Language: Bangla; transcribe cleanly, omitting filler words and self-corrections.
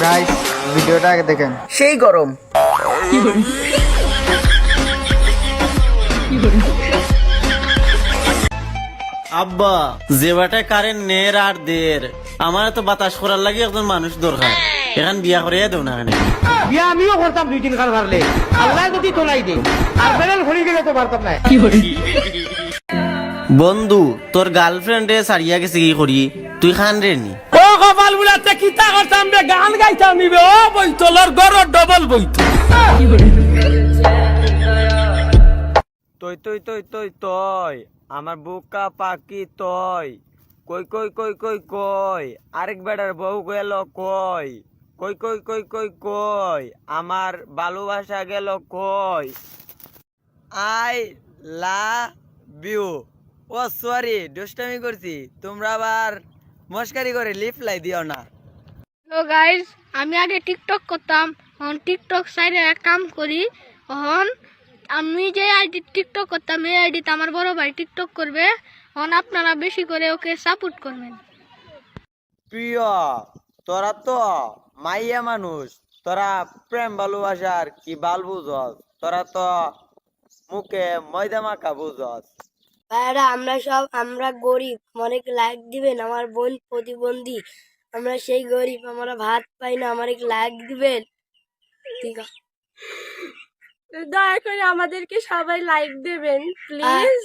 গাইস ভিডিওটা আগে দেখেন। সেই গরম। আব্বা যেবাটা কারেন্ট নের আর দের আমার তো বাতাস করার লাগে একজন মানুষ দরকার। এখন বিয়া করে দেও না কেন? বিয়া আমিও করতাম 2-3 খান পারলে, আল্লাহ যদি তোলাই দে আর বেরেল হরি গেলে তো পারতাম না। বন্ধু তোর গার্লফ্রেন্ডে সারিয়া গেছে কি করি, তুই খান রে নি? ও কপাল বুলাতে কিতা করতাম রে, গান গাইতাম নিবে ও বইতলর গড় ডবল বইত। তুই তুই তুই তুই তুই আমার বুকা পাকি তুই কই কই কই কই কই আরেক বেড়ার বউ গেল কই কই কই কই কই কই আমার ভালোবাসা গেল কই। I love you. ও সরি দুষ্টামি করছি, তোমরা আবার মস্কারি করে লিফলাই দিও না। তো গাইজ আমি আগে টিকটক করতাম, এখন টিকটক সাইডে এক কাম করি। এখন আমি যে আইডি টিকটক করতাম এই আইডিতে আমার বড় ভাই টিকটক করবে। এখন আপনারা বেশি করে ওকে সাপোর্ট করবেন। প্রিয় তোরা তো মাইয়া মানুষ, তোরা প্রেম ভালোবাসার কি বাল বুঝস, তোরা তো মুখে ময়দা মাখা বুঝস। ভাইরা আমরা গরিব, অনেক লাইক দিবেন। আমার বোন প্রতিবন্ধী, আমরা সেই গরিব, আমরা ভাত পাই না, আমার লাইক দিবেন। ঠিক আছে, দয়া করে আমাদেরকে সবাই লাইক দেবেন প্লিজ।